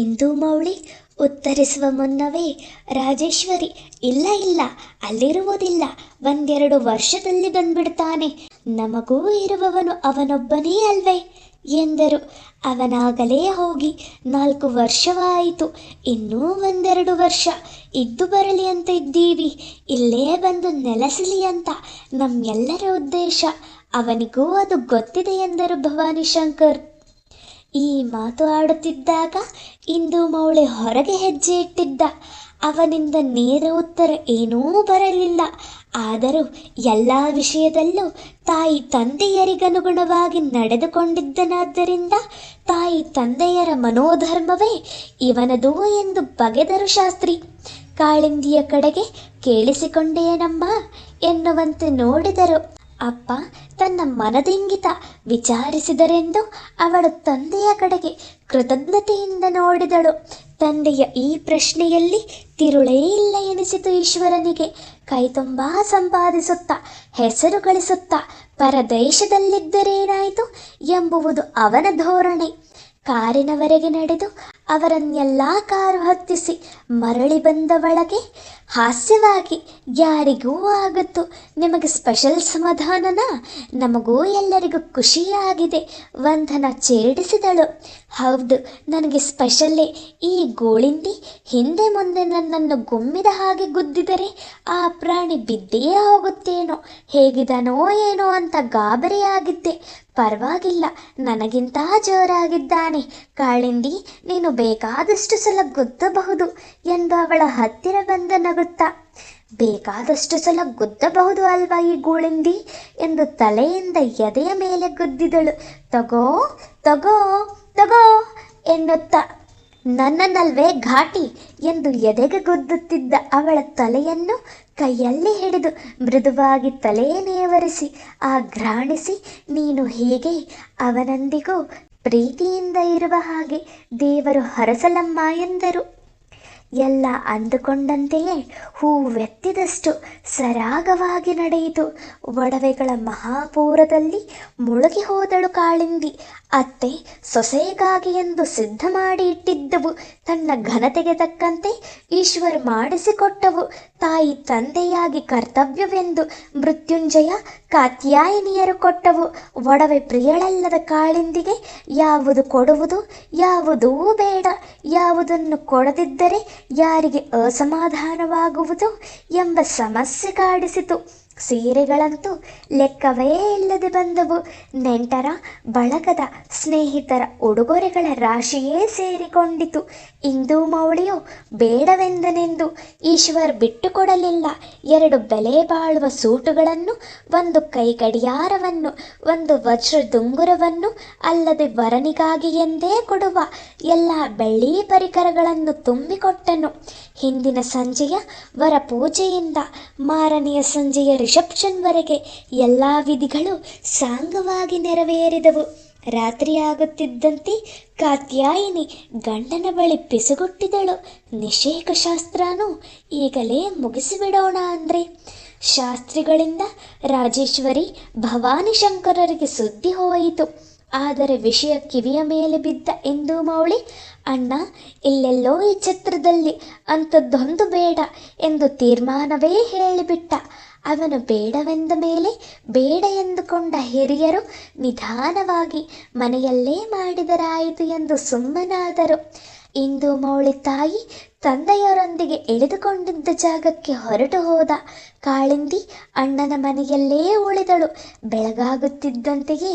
ಇಂದು ಮೌಳಿ ಉತ್ತರಿಸುವ ಮುನ್ನವೇ ರಾಜೇಶ್ವರಿ, ಇಲ್ಲ ಇಲ್ಲ, ಅಲ್ಲಿರುವುದಿಲ್ಲ, ಒಂದೆರಡು ವರ್ಷದಲ್ಲಿ ಬಂದ್ಬಿಡ್ತಾನೆ, ನಮಗೂ ಇರುವವನು ಅವನೊಬ್ಬನೇ ಅಲ್ವೇ ಎಂದರು. ಅವನಾಗಲೇ ಹೋಗಿ 4 ವರ್ಷವಾಯಿತು, ಇನ್ನೂ ಒಂದೆರಡು ವರ್ಷ ಇದ್ದು ಬರಲಿ ಅಂತ ಇದ್ದೀವಿ, ಇಲ್ಲೇ ಬಂದು ನೆಲೆಸಲಿ ಅಂತ ನಮ್ಮೆಲ್ಲರ ಉದ್ದೇಶ, ಅವನಿಗೂ ಅದು ಗೊತ್ತಿದೆ ಎಂದರು ಭವಾನಿಶಂಕರ್. ಈ ಮಾತು ಆಡುತ್ತಿದ್ದಾಗ ಇಂದು ಮೌಳಿ ಹೊರಗೆ ಹೆಜ್ಜೆ ಇಟ್ಟಿದ್ದ. ಅವನಿಂದ ನೇರ ಉತ್ತರ ಏನೂ ಬರಲಿಲ್ಲ. ಆದರೂ ಎಲ್ಲ ವಿಷಯದಲ್ಲೂ ತಾಯಿ ತಂದೆಯರಿಗನುಗುಣವಾಗಿ ನಡೆದುಕೊಂಡಿದ್ದನಾದ್ದರಿಂದ ತಾಯಿ ತಂದೆಯರ ಮನೋಧರ್ಮವೇ ಇವನದು ಎಂದು ಬಗೆದರು ಶಾಸ್ತ್ರಿ. ಕಾಳಿಂದಿಯ ಕಡೆಗೆ ಕೇಳಿಸಿಕೊಂಡೇನಮ್ಮ ಎನ್ನುವಂತೆ ನೋಡಿದರು. ಅಪ್ಪ ತನ್ನ ಮನದಿಂಗಿತ ವಿಚಾರಿಸಿದರೆಂದು ಅವಳು ತಂದೆಯ ಕಡೆಗೆ ಕೃತಜ್ಞತೆಯಿಂದ ನೋಡಿದಳು. ತಂದೆಯ ಈ ಪ್ರಶ್ನೆಯಲ್ಲಿ ತಿರುಳೇ ಇಲ್ಲ ಎನಿಸಿತು ಈಶ್ವರನಿಗೆ. ಕೈತುಂಬ ಸಂಪಾದಿಸುತ್ತಾ ಹೆಸರು ಗಳಿಸುತ್ತಾ ಪರದೇಶದಲ್ಲಿದ್ದರೇನಾಯಿತು ಎಂಬುವುದು ಅವನ ಧೋರಣೆ. ಕಾರಿನವರೆಗೆ ನಡೆದು ಅವರನ್ನೆಲ್ಲ ಕಾರು ಹತ್ತಿಸಿ ಮರಳಿ ಬಂದ ಒಳಗೆ ಹಾಸ್ಯವಾಗಿ, ಯಾರಿಗೂ ಆಗುತ್ತು, ನಿಮಗೆ ಸ್ಪೆಷಲ್ ಸಮಾಧಾನನಾ? ನಮಗೂ ಎಲ್ಲರಿಗೂ ಖುಷಿಯಾಗಿದೆ ವಂದನ ಛೇಡಿಸಿದಳು. ಹೌದು, ನನಗೆ ಸ್ಪೆಷಲ್ಲೇ. ಈ ಗೋಳಿಂದಿ ಹಿಂದೆ ಮುಂದೆ ನನ್ನನ್ನು ಗುಮ್ಮಿದ ಹಾಗೆ ಗುದ್ದಿದರೆ ಆ ಪ್ರಾಣಿ ಬಿದ್ದೇ ಹೋಗುತ್ತೇನೋ, ಹೇಗಿದನೋ ಏನೋ ಅಂತ ಗಾಬರಿಯಾಗಿದ್ದೆ. ಪರವಾಗಿಲ್ಲ, ನನಗಿಂತ ಜೋರಾಗಿದ್ದಾನೆ ಕಾಳಿಂದಿ, ನೀನು ಬೇಕಾದಷ್ಟು ಸಲ ಗುದ್ದಬಹುದು ಎಂದು ಅವಳ ಹತ್ತಿರ ಬಂದ ನಗುತ್ತಾ. ಬೇಕಾದಷ್ಟು ಸಲ ಗುದ್ದಬಹುದು ಅಲ್ವಾ ಈ ಗೋಳಿಂದಿ ಎಂದು ತಲೆಯಿಂದ ಎದೆಯ ಮೇಲೆ ಗುದ್ದಿದಳು. ತಗೋ ತಗೋ ತಗೋ ಎನ್ನುತ್ತಾ. ನನ್ನನ್ನಲ್ವೇ ಘಾಟಿ ಎಂದು ಎದೆಗೆ ಗುದ್ದುತ್ತಿದ್ದ ಅವಳ ತಲೆಯನ್ನು ಕೈಯಲ್ಲಿ ಹಿಡಿದು ಮೃದುವಾಗಿ ತಲೆ ನೇವರಿಸಿ ಆಘ್ರಾಣಿಸಿ, ನೀನು ಹೇಗೆ ಅವನೊಂದಿಗೂ ಪ್ರೀತಿಯಿಂದ ಇರುವ ಹಾಗೆ ದೇವರು ಹರಸಲಮ್ಮ ಎಂದರು. ಎಲ್ಲ ಅಂದುಕೊಂಡಂತೆಯೇ ಹೂವೆತ್ತಿದಷ್ಟು ಸರಾಗವಾಗಿ ನಡೆಯಿತು. ಒಡವೆಗಳ ಮಹಾಪೂರದಲ್ಲಿ ಮುಳುಗಿ ಹೋದಳು ಕಾಳಿಂದಿ. ಅತ್ತೆ ಸೊಸೆಗಾಗಿ ಎಂದು ಸಿದ್ಧ ಮಾಡಿ ಇಟ್ಟಿದ್ದವು ತನ್ನ ಘನತೆಗೆ ತಕ್ಕಂತೆ ಈಶ್ವರ್ ಮಾಡಿಸಿಕೊಟ್ಟವು. ತಾಯಿ ತಂದೆಯಾಗಿ ಕರ್ತವ್ಯವೆಂದು ಮೃತ್ಯುಂಜಯ ಕಾತ್ಯಾಯಿನಿಯರು ಕೊಟ್ಟವು. ಒಡವೆ ಪ್ರಿಯಳಲ್ಲದ ಕಾಳಿಂದಿಗೆ ಯಾವುದು ಕೊಡುವುದು, ಯಾವುದೂ ಬೇಡ, ಯಾವುದನ್ನು ಕೊಡದಿದ್ದರೆ ಯಾರಿಗೆ ಅಸಮಾಧಾನವಾಗುವುದು ಎಂಬ ಸಮಸ್ಯೆ ಕಾಡಿಸಿತು. ಸೀರೆಗಳಂತೂ ಲೆಕ್ಕವೇ ಇಲ್ಲದೆ ಬಂದವು. ನೆಂಟರ ಬಳಗದ ಸ್ನೇಹಿತರ ಉಡುಗೊರೆಗಳ ರಾಶಿಯೇ ಸೇರಿಕೊಂಡಿತು. ಇಂದು ಮೌಳಿಯು ಬೇಡವೆಂದನೆಂದು ಈಶ್ವರ್ ಬಿಟ್ಟುಕೊಡಲಿಲ್ಲ. 2 ಬೆಲೆ ಬಾಳುವ ಸೂಟುಗಳನ್ನು, 1 ಕೈ ಗಡಿಯಾರವನ್ನು, 1 ವಜ್ರ ದುಂಗುರವನ್ನು, ಅಲ್ಲದೆ ವರನಿಗಾಗಿ ಎಂದೇ ಕೊಡುವ ಎಲ್ಲ ಬೆಳ್ಳಿ ಪರಿಕರಗಳನ್ನು ತುಂಬಿಕೊಟ್ಟನು. ಹಿಂದಿನ ಸಂಜೆಯ ವರ ಪೂಜೆಯಿಂದ ಮಾರನೆಯ ಸಂಜೆಯ ರಿಸೆಪ್ಷನ್ವರೆಗೆ ಎಲ್ಲ ವಿಧಿಗಳು ಸಾಂಗವಾಗಿ ನೆರವೇರಿದವು. ರಾತ್ರಿಯಾಗುತ್ತಿದ್ದಂತೆ ಕಾತ್ಯಾಯಿನಿ ಗಂಡನ ಬಳಿ ಪಿಸುಗುಟ್ಟಿದಳು. ನಿಷೇಕ ಶಾಸ್ತ್ರನೂ ಈಗಲೇ ಮುಗಿಸಿಬಿಡೋಣ ಅಂದ್ರೆ. ಶಾಸ್ತ್ರಿಗಳಿಂದ ರಾಜೇಶ್ವರಿ ಭವಾನಿಶಂಕರರಿಗೆ ಸುದ್ದಿ ಹೋಯಿತು. ಆದರೆ ವಿಷಯ ಕಿವಿಯ ಮೇಲೆ ಬಿದ್ದ ಇಂದು ಮೌಳಿ, ಅಣ್ಣ ಇಲ್ಲೆಲ್ಲೋ ಈ ಛತ್ರದಲ್ಲಿ ಅಂಥದ್ದೊಂದು ಬೇಡ ಎಂದು ತೀರ್ಮಾನವೇ ಹೇಳಿಬಿಟ್ಟ. ಅವನು ಬೇಡವೆಂದ ಮೇಲೆ ಬೇಡ ಎಂದುಕೊಂಡ ಹಿರಿಯರು ನಿಧಾನವಾಗಿ ಮನೆಯಲ್ಲೇ ಮಾಡಿದರಾಯಿತು ಎಂದು ಸುಮ್ಮನಾದರು. ಇಂದು ಮೌಳಿ ತಾಯಿ ತಂದೆಯರೊಂದಿಗೆ ಇಳಿದುಕೊಂಡಿದ್ದ ಜಾಗಕ್ಕೆ ಹೊರಟು ಹೋದ. ಕಾಳಿಂದಿ ಅಣ್ಣನ ಮನೆಯಲ್ಲೇ ಉಳಿದಳು. ಬೆಳಗಾಗುತ್ತಿದ್ದಂತೆಯೇ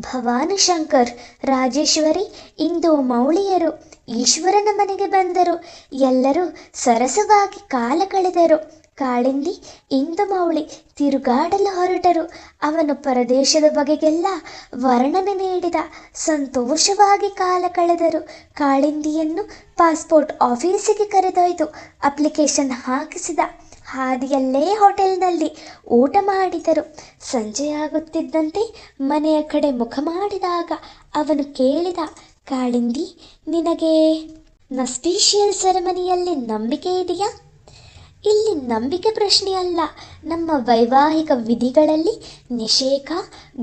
ಭವಾನಿಶಂಕರ್, ರಾಜೇಶ್ವರಿ, ಇಂದು ಮೌಳಿಯರು ಈಶ್ವರನ ಮನೆಗೆ ಬಂದರು. ಎಲ್ಲರೂ ಸರಸವಾಗಿ ಕಾಲ ಕಳೆದರು. ಕಾಳಿಂದಿ ಇಂದು ಮೌಳಿ ತಿರುಗಾಡಲು ಹೊರಟರು. ಅವನು ಪರದೇಶದ ಬಗೆಗೆಲ್ಲ ವರ್ಣನೆ ನೀಡಿದ. ಸಂತೋಷವಾಗಿ ಕಾಲ ಕಳೆದರು. ಕಾಳಿಂದಿಯನ್ನು ಪಾಸ್ಪೋರ್ಟ್ ಆಫೀಸಿಗೆ ಕರೆದೊಯ್ದು ಅಪ್ಲಿಕೇಶನ್ ಹಾಕಿಸಿದ. ಹಾದಿಯಲ್ಲೇ ಹೋಟೆಲ್ನಲ್ಲಿ ಊಟ ಮಾಡಿದರು. ಸಂಜೆಯಾಗುತ್ತಿದ್ದಂತೆ ಮನೆಯ ಕಡೆ ಮುಖ ಮಾಡಿದಾಗ ಅವನು ಕೇಳಿದ, ಕಾಳಿಂದಿ, ನಿನಗೆ ನಸ್ಪೀಷಿಯಲ್ ಸೆರೆಮನಿಯಲ್ಲಿ ನಂಬಿಕೆ ಇದೆಯಾ? ಇಲ್ಲಿ ನಂಬಿಕೆ ಪ್ರಶ್ನೆ ಅಲ್ಲ. ನಮ್ಮ ವೈವಾಹಿಕ ವಿಧಿಗಳಲ್ಲಿ ನಿಷೇಕ,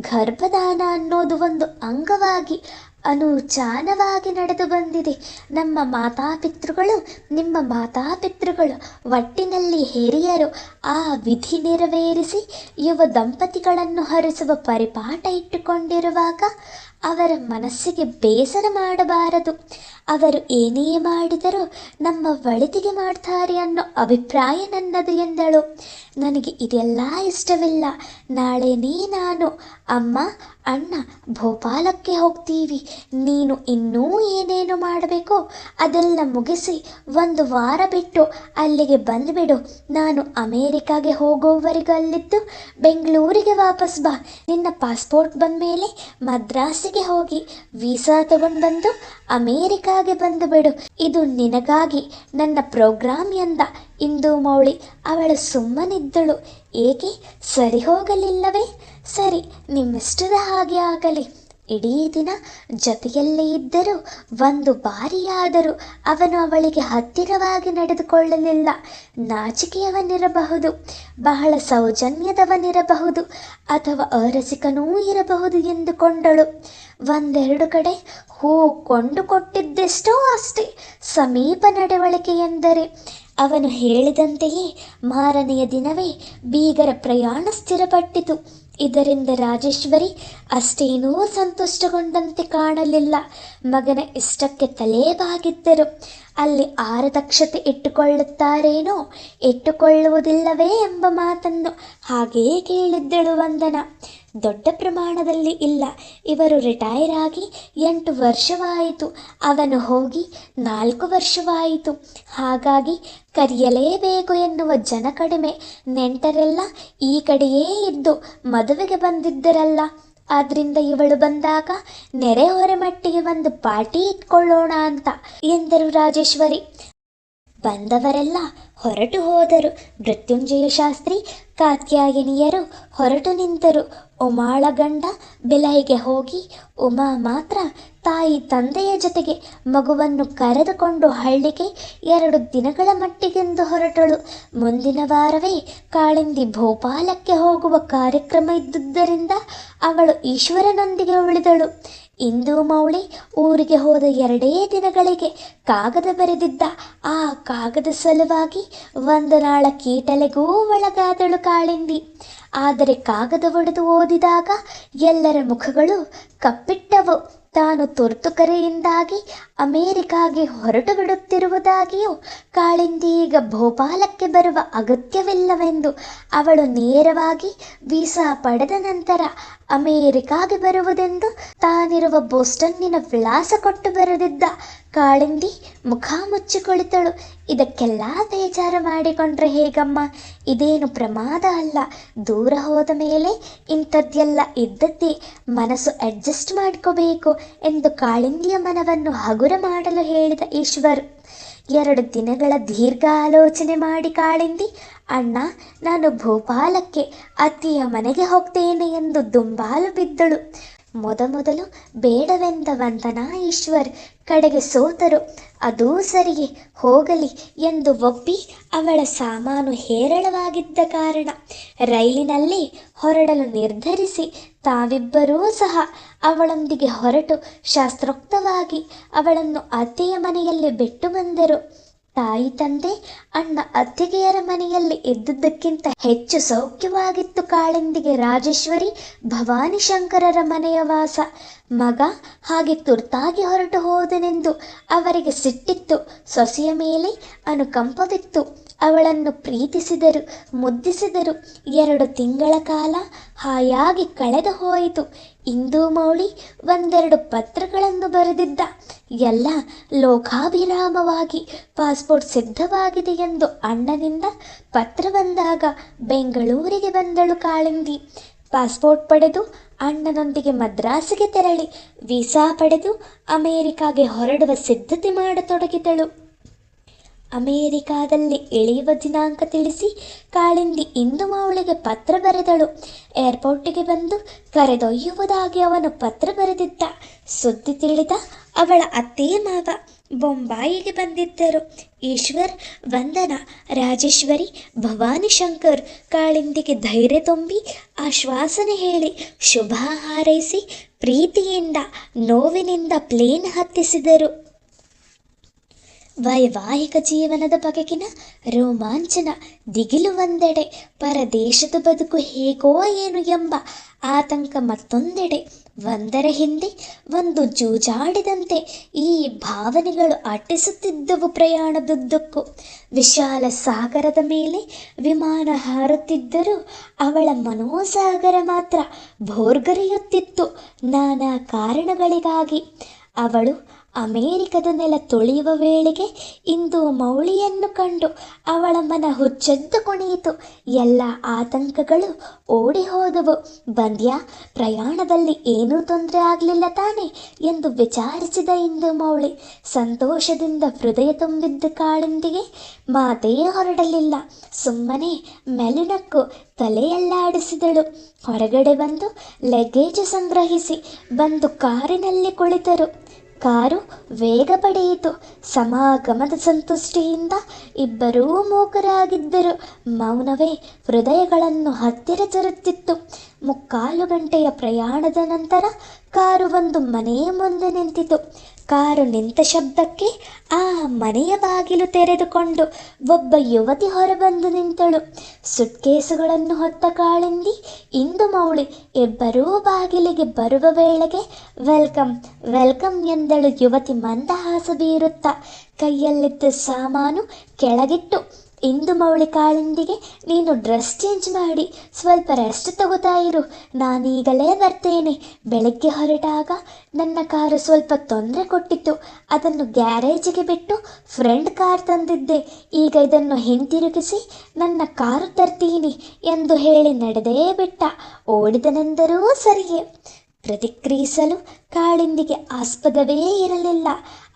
ಗರ್ಭದಾನ ಅನ್ನೋದು ಒಂದು ಅಂಗವಾಗಿ ಅನೂಚಾನವಾಗಿ ನಡೆದು ಬಂದಿದೆ. ನಮ್ಮ ಮಾತಾಪಿತೃಗಳು, ನಿಮ್ಮ ಮಾತಾಪಿತೃಗಳು, ಒಟ್ಟಿನಲ್ಲಿ ಹಿರಿಯರು ಆ ವಿಧಿ ನೆರವೇರಿಸಿ ಯುವ ದಂಪತಿಗಳನ್ನು ಹರಿಸುವ ಪರಿಪಾಠ ಇಟ್ಟುಕೊಂಡಿರುವಾಗ ಅವರ ಮನಸ್ಸಿಗೆ ಬೇಸರ ಮಾಡಬಾರದು. ಅವರು ಏನೇ ಮಾಡಿದರೂ ನಮ್ಮ ಒಳಿತಿಗೆ ಮಾಡ್ತಾರೆ ಅನ್ನೋ ಅಭಿಪ್ರಾಯ ನನ್ನದು ಎಂದಳು. ನನಗೆ ಇದೆಲ್ಲ ಇಷ್ಟವಿಲ್ಲ. ನಾಳೆನೇ ನಾನು, ಅಮ್ಮ, ಅಣ್ಣ ಭೋಪಾಲಕ್ಕೆ ಹೋಗ್ತೀವಿ. ನೀನು ಇನ್ನೂ ಏನೇನು ಮಾಡಬೇಕೋ ಅದೆಲ್ಲ ಮುಗಿಸಿ 1 ವಾರ ಬಿಟ್ಟು ಅಲ್ಲಿಗೆ ಬಂದುಬಿಡು. ನಾನು ಅಮೇರಿಕಾಗೆ ಹೋಗೋವರೆಗೂ ಅಲ್ಲಿದ್ದು ಬೆಂಗಳೂರಿಗೆ ವಾಪಸ್ ಬಾ. ನಿನ್ನ ಪಾಸ್ಪೋರ್ಟ್ ಬಂದ ಮೇಲೆ ಮದ್ರಾಸಿಗೆ ಹೋಗಿ ವೀಸಾ ತಗೊಂಡು ಬಂದು ಅಮೇರಿಕಾಗೆ ಬಂದು ಬಿಡು. ಇದು ನಿನಗಾಗಿ ನನ್ನ ಪ್ರೋಗ್ರಾಮ್ ಎಂದ ಇಂದು ಮೌಳಿ. ಅವಳು ಸುಮ್ಮನಿದ್ದಳು. ಏಕೆ, ಸರಿ ಹೋಗಲಿಲ್ಲವೇ? ಸರಿ, ನಿಮ್ಮಿಷ್ಟದ ಹಾಗೆ ಆಗಲಿ. ಇಡೀ ದಿನ ಜೊತೆಯಲ್ಲೇ ಇದ್ದರೂ ಒಂದು ಬಾರಿಯಾದರೂ ಅವನು ಅವಳಿಗೆ ಹತ್ತಿರವಾಗಿ ನಡೆದುಕೊಳ್ಳಲಿಲ್ಲ. ನಾಚಿಕೆಯವನಿರಬಹುದು, ಬಹಳ ಸೌಜನ್ಯದವನಿರಬಹುದು, ಅಥವಾ ಅರಸಿಕನೂ ಇರಬಹುದು ಎಂದುಕೊಂಡಳು. 1-2 ಕಡೆ ಹೂ ಕೊಂಡು ಕೊಟ್ಟಿದ್ದೆಷ್ಟೋ ಅಷ್ಟೇ. ಸಮೀಪ ನಡವಳಿಕೆ ಎಂದರೆ ಅವನು ಹೇಳಿದಂತೆಯೇ ಮಾರನೆಯ ದಿನವೇ ಬೀಗರ ಪ್ರಯಾಣ ಸ್ಥಿರಪಟ್ಟಿತು. ಇದರಿಂದ ರಾಜೇಶ್ವರಿ ಅಷ್ಟೇನೂ ಸಂತುಷ್ಟಗೊಂಡಂತೆ ಕಾಣಲಿಲ್ಲ. ಮಗನ ಇಷ್ಟಕ್ಕೆ ತಲೆಬಾಗಿದ್ದರು. ಅಲ್ಲಿ ಆರದಕ್ಷತೆ ಇಟ್ಟುಕೊಳ್ಳುತ್ತಾರೇನೋ, ಇಟ್ಟುಕೊಳ್ಳುವುದಿಲ್ಲವೇ ಎಂಬ ಮಾತನ್ನು ಹಾಗೆಯೇ ಕೇಳಿದ್ದಳು ವಂದನಾ. ದೊಡ್ಡ ಪ್ರಮಾಣದಲ್ಲಿ ಇಲ್ಲ. ಇವರು ರಿಟೈರ್ ಆಗಿ 8 ವರ್ಷವಾಯಿತು. ಅವನು ಹೋಗಿ 4 ವರ್ಷವಾಯಿತು. ಹಾಗಾಗಿ ಕರೆಯಲೇಬೇಕು ಎನ್ನುವ ಜನ ಕಡಿಮೆ. ನೆಂಟರೆಲ್ಲ ಈ ಕಡೆಯೇ ಇದ್ದು ಮದುವೆಗೆ ಬಂದಿದ್ದರಲ್ಲ. ಆದ್ದರಿಂದ ಇವಳು ಬಂದಾಗ ನೆರೆಹೊರೆ ಮಟ್ಟಿಗೆ ಒಂದು ಪಾರ್ಟಿ ಇಟ್ಕೊಳ್ಳೋಣ ಅಂತ ಎಂದರು ರಾಜೇಶ್ವರಿ. ಬಂದವರೆಲ್ಲ ಹೊರಟು ಹೋದರು. ಮೃತ್ಯುಂಜಯ ಶಾಸ್ತ್ರಿ, ಕಾತ್ಯಾಯನಿಯರು ಹೊರಟು ನಿಂತರು. ಉಮಾಳ ಗಂಡ ಬೆಲೈಗೆ ಹೋಗಿ ಉಮಾ ಮಾತ್ರ ತಾಯಿ ತಂದೆಯ ಜೊತೆಗೆ ಮಗುವನ್ನು ಕರೆದುಕೊಂಡು ಹಳ್ಳಿಗೆ 2 ದಿನಗಳ ಮಟ್ಟಿಗೆಂದು ಹೊರಟಳು. ಮುಂದಿನ ವಾರವೇ ಕಾಳಿಂದಿ ಭೋಪಾಲಕ್ಕೆ ಹೋಗುವ ಕಾರ್ಯಕ್ರಮ ಇದ್ದುದರಿಂದ ಅವಳು ಈಶ್ವರನೊಂದಿಗೆ ಉಳಿದಳು. ಇಂದು ಮೌಳಿ ಊರಿಗೆ ಹೋದ 2 ದಿನಗಳಿಗೆ ಕಾಗದ ಬರೆದಿದ್ದ. ಆ ಕಾಗದ ಸಲುವಾಗಿ ವಂದನಾಳ ಕೀಟಲೆಗೂ ಒಳಗಾದಳು ಕಾಳಿಂದಿ. ಆದರೆ ಕಾಗದ ಒಡೆದು ಓದಿದಾಗ ಎಲ್ಲರ ಮುಖಗಳು ಕಪ್ಪಿಟ್ಟವು. ತಾನು ತುರ್ತು ಕರೆಯಿಂದಾಗಿ ಅಮೇರಿಕಾಗೆ ಹೊರಟು ಬಿಡುತ್ತಿರುವುದಾಗಿಯೂ, ಕಾಳಿಂದಿ ಈಗ ಭೋಪಾಲಕ್ಕೆ ಬರುವ ಅಗತ್ಯವಿಲ್ಲವೆಂದು, ಅವಳು ನೇರವಾಗಿ ವೀಸಾ ಪಡೆದ ನಂತರ ಅಮೇರಿಕಾಗೆ ಬರುವುದೆಂದು ತಾನಿರುವ ಬೋಸ್ಟನ್ನಿನ ವಿಳಾಸ ಕೊಟ್ಟು ಬರೆದಿದ್ದ. ಕಾಳಿಂದಿ ಮುಖ ಮುಚ್ಚಿ ಕುಳಿತಳು. ಇದಕ್ಕೆಲ್ಲ ಬೇಜಾರು ಮಾಡಿಕೊಂಡ್ರೆ ಹೇಗಮ್ಮ? ಇದೇನು ಪ್ರಮಾದ ಅಲ್ಲ. ದೂರ ಹೋದ ಮೇಲೆ ಇಂಥದ್ದೆಲ್ಲ ಇದ್ದದ್ದೇ. ಮನಸ್ಸು ಅಡ್ಜಸ್ಟ್ ಮಾಡ್ಕೋಬೇಕು ಎಂದು ಕಾಳಿಂದಿಯ ಮನವನ್ನು ಹಗುರ ಮಾಡಲು ಹೇಳಿದ ಈಶ್ವರ್. 2 ದಿನಗಳ ದೀರ್ಘ ಆಲೋಚನೆ ಮಾಡಿ ಕಾಳಿಂದಿ, ಅಣ್ಣ, ನಾನು ಭೋಪಾಲಕ್ಕೆ ಅತ್ತಿಯ ಮನೆಗೆ ಹೋಗ್ತೇನೆ ಎಂದು ದುಂಬಾಲು ಬಿದ್ದಳು. ಮೊದಲು ಬೇಡವೆಂದ ವಂದನಾ ಈಶ್ವರ್ ಕಡೆಗೆ ಸೋತರು. ಅದೂ ಸರಿಯೇ, ಹೋಗಲಿ ಎಂದು ಒಪ್ಪಿ ಅವಳ ಸಾಮಾನು ಹೇರಳವಾಗಿದ್ದ ಕಾರಣ ರೈಲಿನಲ್ಲಿ ಹೊರಡಲು ನಿರ್ಧರಿಸಿ ತಾವಿಬ್ಬರೂ ಸಹ ಅವಳೊಂದಿಗೆ ಹೊರಟು ಶಾಸ್ತ್ರೋಕ್ತವಾಗಿ ಅವಳನ್ನು ಅತ್ತೆಯ ಮನೆಯಲ್ಲಿ ಬಿಟ್ಟು ಬಂದರು. ತಾಯಿ ತಂದೆ ಅಣ್ಣ ಅತ್ತಿಗೆಯರ ಮನೆಯಲ್ಲಿ ಇದ್ದುದಕ್ಕಿಂತ ಹೆಚ್ಚು ಸೌಖ್ಯವಾಗಿತ್ತು ಕಾಳಿಂದಿಗೆ ರಾಜೇಶ್ವರಿ ಭವಾನಿ ಶಂಕರರ ಮನೆಯ ವಾಸ. ಮಗ ಹಾಗೆ ತುರ್ತಾಗಿ ಹೊರಟು ಹೋದನೆಂದು ಅವರಿಗೆ ಸಿಟ್ಟಿತ್ತು. ಸೊಸೆಯ ಮೇಲೆ ಅನುಕಂಪವಿತ್ತು. ಅವಳನ್ನು ಪ್ರೀತಿಸಿದರು, ಮುದ್ದಿಸಿದರು. 2 ತಿಂಗಳ ಕಾಲ ಹಾಯಾಗಿ ಕಳೆದು ಹೋಯಿತು. ಇಂದು ಮೌಳಿ 1-2 ಪತ್ರಗಳನ್ನು ಬರೆದಿದ್ದ. ಎಲ್ಲ ಲೋಕಾಭಿರಾಮವಾಗಿ ಪಾಸ್ಪೋರ್ಟ್ ಸಿದ್ಧವಾಗಿದೆ ಎಂದು ಅಣ್ಣನಿಂದ ಪತ್ರ ಬಂದಾಗ ಬೆಂಗಳೂರಿಗೆ ಬಂದಳು ಕಾಳಿಂದಿ. ಪಾಸ್ಪೋರ್ಟ್ ಪಡೆದು ಅಣ್ಣನೊಂದಿಗೆ ಮದ್ರಾಸಿಗೆ ತೆರಳಿ ವೀಸಾ ಪಡೆದು ಅಮೇರಿಕಾಗೆ ಹೊರಡುವ ಸಿದ್ಧತೆ ಮಾಡತೊಡಗಿದಳು. ಅಮೇರಿಕಾದಲ್ಲಿ ಇಳಿಯುವ ದಿನಾಂಕ ತಿಳಿಸಿ ಕಾಳಿಂದಿ ಇಂದು ಮೌಳಿಗೆ ಪತ್ರ ಬರೆದಳು. ಏರ್ಪೋರ್ಟಿಗೆ ಬಂದು ಕರೆದೊಯ್ಯುವುದಾಗಿ ಅವನು ಪತ್ರ ಬರೆದಿದ್ದ. ಸುದ್ದಿ ತಿಳಿದ ಅವಳ ಅತ್ತೆ ಮಾವ ಬೊಂಬಾಯಿಗೆ ಬಂದಿದ್ದರು. ಈಶ್ವರ್, ವಂದನಾ, ರಾಜೇಶ್ವರಿ, ಭವಾನಿ ಶಂಕರ್ ಕಾಳಿಂದಿಗೆ ಧೈರ್ಯ ತುಂಬಿ ಆಶ್ವಾಸನೆ ಹೇಳಿ ಶುಭ ಹಾರೈಸಿ ಪ್ರೀತಿಯಿಂದ ನೋವಿನಿಂದ ಪ್ಲೇನ್ ಹತ್ತಿಸಿದರು. ವೈವಾಹಿಕ ಜೀವನದ ಬಗೆಗಿನ ರೋಮಾಂಚನ, ದಿಗಿಲು ಒಂದೆಡೆ, ಪರದೇಶದ ಬದುಕು ಹೇಗೋ ಏನು ಎಂಬ ಆತಂಕ ಮತ್ತೊಂದೆಡೆ. ಒಂದರ ಹಿಂದೆ ಒಂದು ಜೂಜಾಡಿದಂತೆ ಈ ಭಾವನೆಗಳು ಅಟ್ಟಿಸುತ್ತಿದ್ದವು ಪ್ರಯಾಣದುದ್ದಕ್ಕೂ. ವಿಶಾಲ ಸಾಗರದ ಮೇಲೆ ವಿಮಾನ ಹಾರುತ್ತಿದ್ದರೂ ಅವಳ ಮನೋಸಾಗರ ಮಾತ್ರ ಭೋರ್ಗರೆಯುತ್ತಿತ್ತು ನಾನಾ ಕಾರಣಗಳಿಗಾಗಿ. ಅವಳು ಅಮೇರಿಕದ ನೆಲ ತೊಳೆಯುವ ವೇಳೆಗೆ ಇಂದು ಮೌಳಿಯನ್ನು ಕಂಡು ಅವಳ ಮನ ಹುಚ್ಚೆದ್ದು ಕುಣಿಯಿತು. ಎಲ್ಲ ಆತಂಕಗಳು ಓಡಿ ಹೋದವು. ಬಂದ್ಯಾ, ಪ್ರಯಾಣದಲ್ಲಿ ಏನೂ ತೊಂದರೆ ಆಗಲಿಲ್ಲ ತಾನೆ ಎಂದು ವಿಚಾರಿಸಿದ ಇಂದು ಮೌಳಿ. ಸಂತೋಷದಿಂದ ಹೃದಯ ತುಂಬಿದ್ದ ಕಾಳಿಂದಿಗೆ ಮಾತೇ ಹೊರಡಲಿಲ್ಲ. ಸುಮ್ಮನೆ ಮೆಲುನಕ್ಕು ತಲೆಯಲ್ಲಾಡಿಸಿದಳು. ಹೊರಗಡೆ ಬಂದು ಲಗೇಜು ಸಂಗ್ರಹಿಸಿ ಬಂದು ಕಾರಿನಲ್ಲಿ ಕುಳಿತರು. ಕಾರು ವೇಗ ಪಡೆಯಿತು. ಸಮಾಗಮದ ಸಂತುಷ್ಟಿಯಿಂದ ಇಬ್ಬರೂ ಮೂಕರಾಗಿದ್ದರು. ಮೌನವೇ ಹೃದಯಗಳನ್ನು ಹತ್ತಿರ ತರುತ್ತಿತ್ತು. 3/4 ಗಂಟೆಯ ಪ್ರಯಾಣದ ನಂತರ ಕಾರು ಒಂದು ಮನೆಯ ಮುಂದೆ ನಿಂತಿತು. ಕಾರು ನಿಂತ ಶಬ್ದಕ್ಕೆ ಆ ಮನೆಯ ಬಾಗಿಲು ತೆರೆದುಕೊಂಡು ಒಬ್ಬ ಯುವತಿ ಹೊರಬಂದು ನಿಂತಳು. ಸುಟ್ಕೇಸುಗಳನ್ನು ಹೊತ್ತ ಕಾಳಿಂದಿ, ಇಂದು ಮೌಳಿ ಇಬ್ಬರೂ ಬಾಗಿಲಿಗೆ ಬರುವ ವೇಳೆಗೆ ವೆಲ್ಕಮ್ ವೆಲ್ಕಮ್ ಎಂದಳು ಯುವತಿ ಮಂದಹಾಸ ಬೀರುತ್ತಾ. ಕೈಯಲ್ಲಿದ್ದ ಸಾಮಾನು ಕೆಳಗಿಟ್ಟು, ಇಂದು ಮೌಳಿ ಕಾಳಿಂದಿಗೆ, ನೀನು ಡ್ರೆಸ್ ಚೇಂಜ್ ಮಾಡಿ ಸ್ವಲ್ಪ ರೆಸ್ಟ್ ತಗೋತಾ ಇರು, ನಾನೀಗಲೇ ಬರ್ತೇನೆ. ಬೆಳಗ್ಗೆ ಹೊರಟಾಗ ನನ್ನ ಕಾರು ಸ್ವಲ್ಪ ತೊಂದರೆ ಕೊಟ್ಟಿತ್ತು, ಅದನ್ನು ಗ್ಯಾರೇಜಿಗೆ ಬಿಟ್ಟು ಫ್ರೆಂಡ್ ಕಾರ್ ತಂದಿದ್ದೆ. ಈಗ ಇದನ್ನು ಹಿಂತಿರುಗಿಸಿ ನನ್ನ ಕಾರು ತರ್ತೀನಿ ಎಂದು ಹೇಳಿ ನಡೆದೇ ಬಿಟ್ಟ. ಓಡಿದನೆಂದರೂ ಸರಿಯೇ. ಪ್ರತಿಕ್ರಿಯಿಸಲು ಕಾಳಿಂದಿಗೆ ಆಸ್ಪದವೇ ಇರಲಿಲ್ಲ.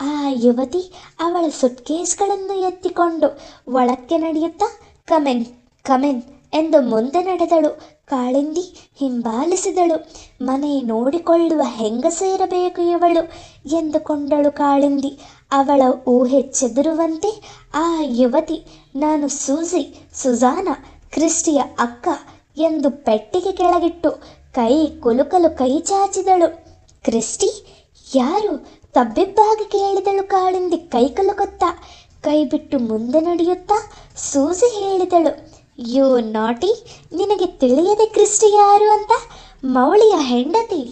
ಆ ಯುವತಿ ಅವಳ ಸುಟ್ಕೇಸ್ಗಳನ್ನು ಎತ್ತಿಕೊಂಡು ಒಳಕ್ಕೆ ನಡೆಯುತ್ತಾ ಕಮೆನ್ ಕಮೆನ್ ಎಂದು ಮುಂದೆ ನಡೆದಳು. ಕಾಳಿಂದಿ ಹಿಂಬಾಲಿಸಿದಳು. ಮನೆ ನೋಡಿಕೊಳ್ಳುವ ಹೆಂಗಸೇರಬೇಕು ಇವಳು ಎಂದುಕೊಂಡಳು ಕಾಳಿಂದಿ. ಅವಳ ಊಹೆ ಚೆದರುವಂತೆ ಆ ಯುವತಿ, ನಾನು ಸುಜಾನ, ಕ್ರಿಸ್ಟಿಯ ಅಕ್ಕ ಎಂದು ಪೆಟ್ಟಿಗೆ ಕೆಳಗಿಟ್ಟು ಕೈ ಕುಲುಕಲು ಕೈ ಚಾಚಿದಳು. ಕ್ರಿಸ್ಟಿ ಯಾರು? ತಬ್ಬಿಬ್ಬಾಗಿ ಕೇಳಿದಳು ಕಾಳಿಂದಿ ಕೈ ಕುಲುಕುತ್ತಾ. ಕೈ ಬಿಟ್ಟು ಮುಂದೆ ನಡೆಯುತ್ತಾ ಸೂಜಿ ಹೇಳಿದಳು, ಯು ನಾಟಿ, ನಿನಗೆ ತಿಳಿಯದೆ ಕ್ರಿಸ್ಟಿ ಯಾರು ಅಂತ? ಮೌಳಿಯ ಹೆಂಡತಿ.